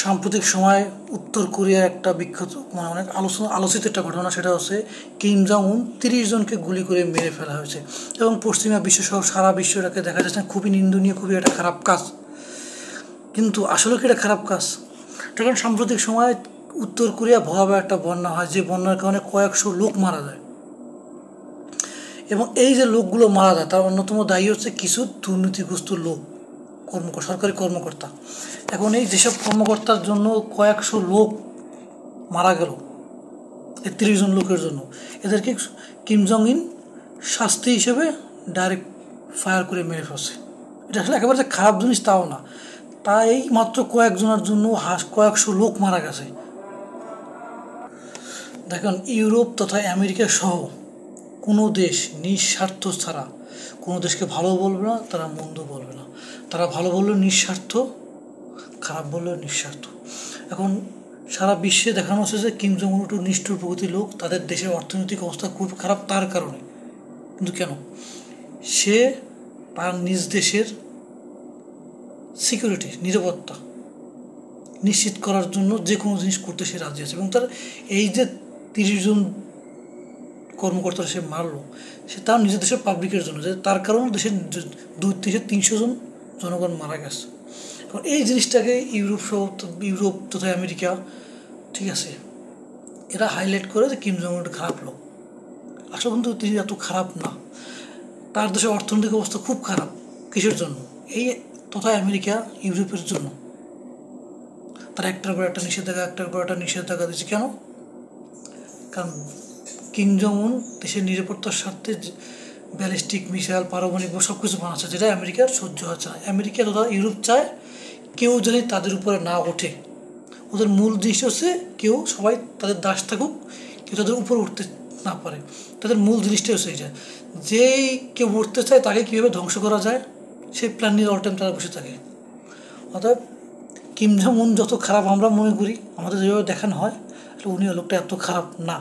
সাম্প্রতিক সময়ে উত্তর কোরিয়ার একটা বিখ্যাত অনেক আলোচিত একটা ঘটনা, সেটা হচ্ছে কিম জং উন 30 জনকে গুলি করে মেরে ফেলা হয়েছে। এবং পশ্চিমা বিশ্বসহ সারা বিশ্ব এটাকে দেখা যাচ্ছে খুবই নিন্দনীয়, খুবই একটা খারাপ কাজ। কিন্তু আসলে কি এটা খারাপ কাজ? কারণ সাম্প্রতিক সময়ে উত্তর কোরিয়া ভয়াবহ একটা বন্যা হয়, যে বন্যার কারণে কয়েকশো লোক মারা যায়। এবং এই যে লোকগুলো মারা যায় তার অন্যতম দায়ী হচ্ছে কিছু দুর্নীতিগ্রস্ত লোক, সরকারি কর্মকর্তা। এখন এই যেসব কর্মকর্তার জন্য কয়েকশো লোক মারা গেল, 30 জন লোকের জন্য, এদেরকে কিম জং ইন শাস্তি হিসেবে ডাইরেক্ট ফায়ার করে মেরে ফেলছে। এটা আসলে একেবারে যে খারাপ জিনিস তাও না, তাই মাত্র কয়েকজনের জন্য কয়েকশো লোক মারা গেছে। দেখুন, ইউরোপ তথা আমেরিকা সহ কোনো দেশ নিঃস্বার্থ ছাড়া কোনো দেশকে ভালো বলবে না, তারা মন্দ বলবে না। তারা ভালো বললেও নিঃস্বার্থ, খারাপ বললেও নিঃস্বার্থ। এখন সারা বিশ্বে দেখানো হচ্ছে যে কিম জং উন একটু নিষ্ঠুর প্রকৃতির লোক, তাদের দেশের অর্থনৈতিক অবস্থা খুব খারাপ তার কারণে। কিন্তু কেন? সে তার নিজ দেশের সিকিউরিটি, নিরাপত্তা নিশ্চিত করার জন্য যে কোনো জিনিস করতে সে রাজি আছে। এবং তার এই যে 30 জন কর্মকর্তা সে মারল, সে তার নিজের দেশের পাবলিকের জন্য, যে তার কারণে দেশের 200-300 জন জনগণ মারা গেছে। এখন এই জিনিসটাকে ইউরোপ তথা আমেরিকা, ঠিক আছে, এরা হাইলাইট করে যে কিম জং উন একটা খারাপ লোক। আসলে কিন্তু তিনি এত খারাপ না, তার দেশের অর্থনৈতিক অবস্থা খুব খারাপ। কিসের জন্য? এই তথা আমেরিকা ইউরোপের জন্য। তারা একটার পর একটা নিষেধাজ্ঞা দিচ্ছে। কেন? কারণ কিম জং উন দেশের নিরাপত্তার স্বার্থে ব্যালিস্টিক মিসাইল, পারমাণবিক সব কিছু বানাচ্ছে, যেটা আমেরিকার সহ্য হচ্ছে না। আমেরিকা তথা ইউরোপ চায় কেউ যেন তাদের উপরে না ওঠে। ওদের মূল জিনিস হচ্ছে সবাই তাদের দাস থাকুক, কেউ তাদের উপরে উঠতে না পারে। তাদের মূল জিনিসটাই হচ্ছে এটা, যেই কেউ উঠতে চায় তাকে কীভাবে ধ্বংস করা যায় সেই প্ল্যান নিয়ে অল টাইম তারা বসে থাকে। অর্থাৎ কিম জং উন যত খারাপ আমরা মনে করি, আমাদের যেভাবে দেখানো হয়, উনি লোকটা এত খারাপ না।